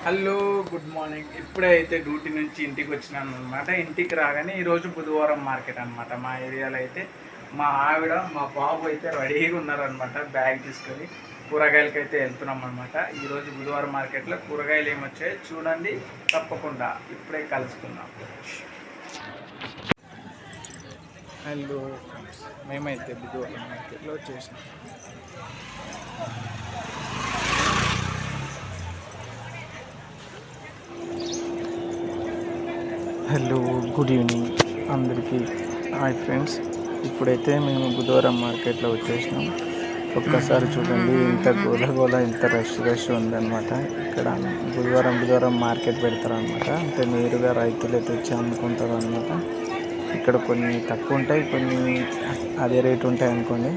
Hello good morning. ఇప్పుడైతే duty నుంచి ఇంటికి వచ్చినాను అనమాట. ఇంటికి రాగానే ఈరోజు బుధవారం మార్కెట్ అనమాట. మా ఏరియాలో అయితే మా ఆవిడ మా బాబు అయితే రెడీగా ఉన్నారనమాట. బ్యాగ్ తీసుకొని కూరగాయలకి అయితే వెళ్తున్నాం అనమాట. ఈరోజు బుధవారం మార్కెట్లో కూరగాయలు ఏమొచ్చాయో చూడండి తప్పకుండా. ఇప్పుడే కలుసుకుందాం. హలో, మేమైతే బుధవారం మార్కెట్లో వచ్చేసినాం. హలో, గుడ్ ఈవినింగ్ అందరికీ. హాయ్ ఫ్రెండ్స్, ఇప్పుడైతే మేము బుధవారం మార్కెట్లో వచ్చేసినాం. ఒక్కసారి చూడండి, ఇంత గోల ఇంత రష్ ఉందన్నమాట. ఇక్కడ బుధవారం మార్కెట్ పెడతారనమాట. అంటే నేరుగా రైతులే తెచ్చి అమ్ముకుంటారు అనమాట. ఇక్కడ కొన్ని తక్కువ ఉంటాయి, కొన్ని అదే రేటు ఉంటాయి అనుకోండి.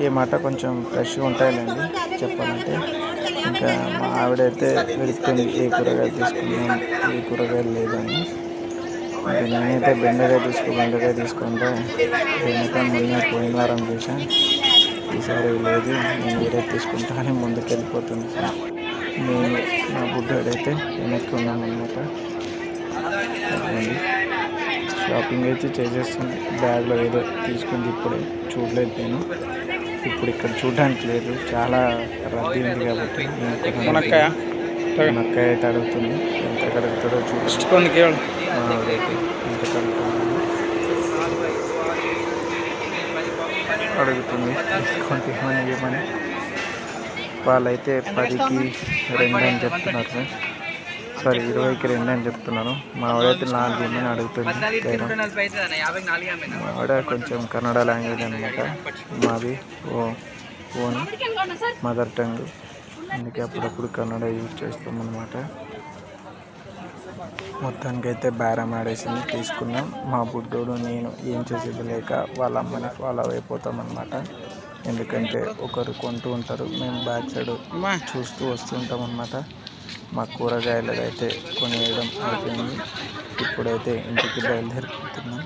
ఏ మాట కొంచెం ఫ్రెష్గా ఉంటాయిలేండి చెప్పాలంటే. ఇంకా మా ఆవిడైతే వెళ్తుంది ఏ కూరగాయలు తీసుకున్నాం, ఏ కూరగాయలు లేదని. ఇంకా నేనైతే బెండకాయ తీసుకుంటే మొన్న పోయిన వారం చేశాను. ఈసారి లేదు, నేను వేరే తీసుకుంటా అని ముందుకు వెళ్ళిపోతుంది. నేను నా బుడ్డోడైతే వెనక్కి ఉన్నామన్నమాట. షాపింగ్ అయితే చేసేస్తుంది. బ్యాగ్లో ఏదో తీసుకుంది, ఇప్పుడే చూడలేదు నేను. ఇప్పుడు ఇక్కడ చూడడానికి లేదు, చాలా రద్దీ ఉంది కాబట్టి. మునక్కాయ అయితే అడుగుతుంది, ఎంత అడుగుతుందో చూసుకోండి. అడుగుతుంది డిస్కౌంట్ ఇవ్వమని. వాళ్ళైతే 10కి 2 అని చెప్తున్నారు సార్. సారీ, 20కి 2 అని చెప్తున్నాను. మా ఆవిడైతే 4 ఇవ్వమని అడుగుతుంది. మా ఆవిడ కొంచెం కన్నడ లాంగ్వేజ్ అనమాట. మాది ఓన్ మదర్ టంగ్, అందుకే అప్పుడప్పుడు కన్నడ యూజ్ చేస్తామన్నమాట. మొత్తానికైతే బేరం ఆడేసింది, తీసుకున్నాం. మా బుడ్డోడు నేను ఏం చేసేది లేక వాళ్ళ అమ్మని ఫాలో అయిపోతామన్నమాట. ఎందుకంటే ఒకరు కొంటూ ఉంటారు, మేము బ్యాక్ సైడ్ చూస్తూ వస్తుంటాం అన్నమాట. మా కూరగాయలు అయితే కొనేయడం అయిపోయింది. ఇప్పుడైతే ఇంటికి బయలుదేరిపోతున్నాం.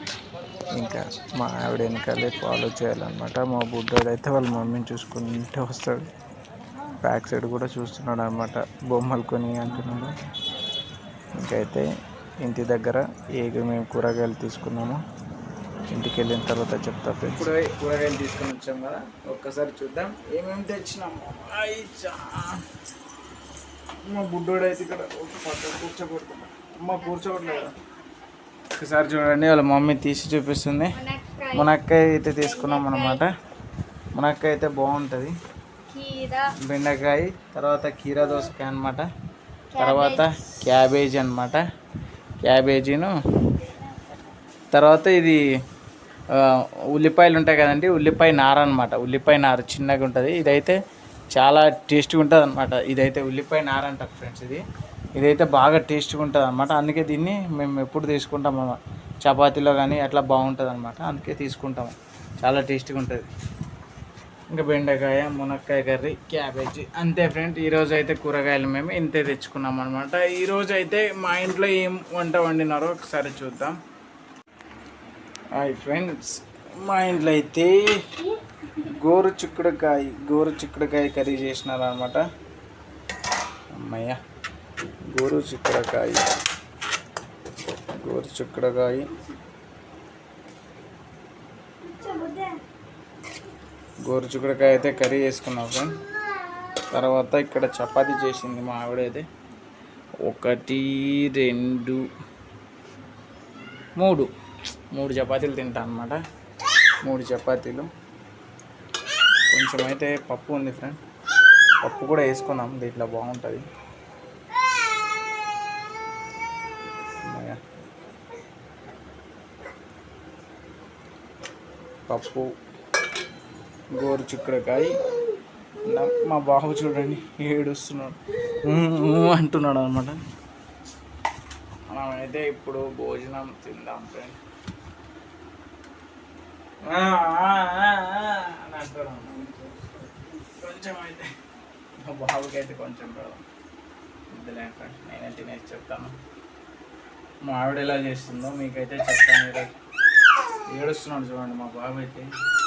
ఇంకా మా ఆవిడ వెనకాలే ఫాలో చేయాలన్నమాట. మా బుడ్డోడు అయితే వాళ్ళ మమ్మీని చూసుకుంటూ వస్తాడు. బ్యాక్ సైడ్ కూడా చూస్తున్నాడు అనమాట, బొమ్మలు కొని అంటున్నాడు. ఇంకైతే ఇంటి దగ్గర మేము కూరగాయలు తీసుకున్నాము. ఇంటికి వెళ్ళిన తర్వాత చెప్తా ఫ్రెండ్స్. ఇప్పుడు కూరగాయలు తీసుకొని వచ్చాం కదా, ఒక్కసారి చూద్దాం ఏమేమి తెచ్చినాము. మా బుడ్డోడు అయితే ఇక్కడ కూర్చోబెడుతున్నాడు. కూర్చోబెట్టలేదు. ఒకసారి చూడండి, వాళ్ళ మమ్మీ తీసి చూపిస్తుంది. మునక్కాయ అయితే తీసుకున్నాం అనమాట. మునక్కాయ అయితే బాగుంటుంది. బెండకాయ, తర్వాత కీరా దోసకాయ అనమాట. తర్వాత క్యాబేజీ అనమాట. క్యాబేజీను తర్వాత ఇది ఉల్లిపాయలు ఉంటాయి కదండి, ఉల్లిపాయ నార అనమాట. ఉల్లిపాయ నార చిన్నగా ఉంటుంది. ఇదైతే చాలా టేస్ట్గా ఉంటుంది అనమాట. ఇదైతే ఉల్లిపాయ నార అంటారు ఫ్రెండ్స్. ఇదైతే బాగా టేస్ట్గా ఉంటుంది అనమాట. అందుకే దీన్ని మేము ఎప్పుడు తీసుకుంటాం అన్నమాట. చపాతీలో కానీ అట్లా బాగుంటుంది అనమాట, అందుకే తీసుకుంటాము. చాలా టేస్ట్గా ఉంటుంది. ఇంకా బెండకాయ, మునక్కాయ కర్రీ, క్యాబేజీ, అంతే ఫ్రెండ్. ఈరోజు అయితే కూరగాయలు మేము ఇంతే తెచ్చుకున్నాం అనమాట. ఈరోజు అయితే మా ఇంట్లో ఏం వంట వండినారో ఒకసారి చూద్దాం. హాయ్ ఫ్రెండ్స్, మా ఇంట్లో అయితే గోరు చిక్కుడుకాయ కర్రీ చేసినారు అనమాట. అమ్మయ్య, గోరు చిక్కుడుకాయ అయితే కర్రీ చేసుకున్నాం ఫ్రెండ్. తర్వాత ఇక్కడ చపాతీ చేసింది మా ఆవిడ. అయితే 1 2 3 చపాతీలు తింటా అనమాట. 3 చపాతీలు. కొంచెం అయితే పప్పు ఉంది ఫ్రెండ్, పప్పు కూడా వేసుకున్నాం, దీంట్లో బాగుంటుంది. పప్పు, గోరు చిక్కుడుకాయ. మా బాబు చూడండి ఏడుస్తున్నాడు, అంటున్నాడు అనమాట. మనమైతే ఇప్పుడు భోజనం తిందాం ఫ్రెండ్ అని అంటున్నాను. కొంచెం అయితే మా బాబుకి అయితే కొంచెం వద్దులే ఫ్రెండ్, నేనే తినేసి చెప్తాను. మా ఆవిడ ఎలా చేస్తుందో మీకైతే చెప్తాను. ఈరోజు ఏడుస్తున్నాడు చూడండి మా బాబు అయితే.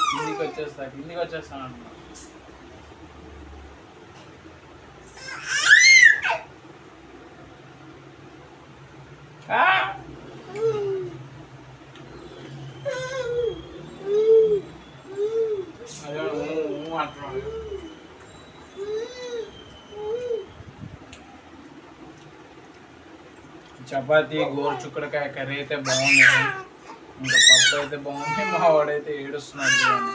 కిందికి వచ్చేస్తాను అంటున్నాడు. చపాతీ గోరుచుక్కడికాయ కర్రీ అయితే బాగుంది. ఇంకా పప్పు అయితే బాగుంది. మా వాడైతే ఏడుస్తున్నాడు చూడండి.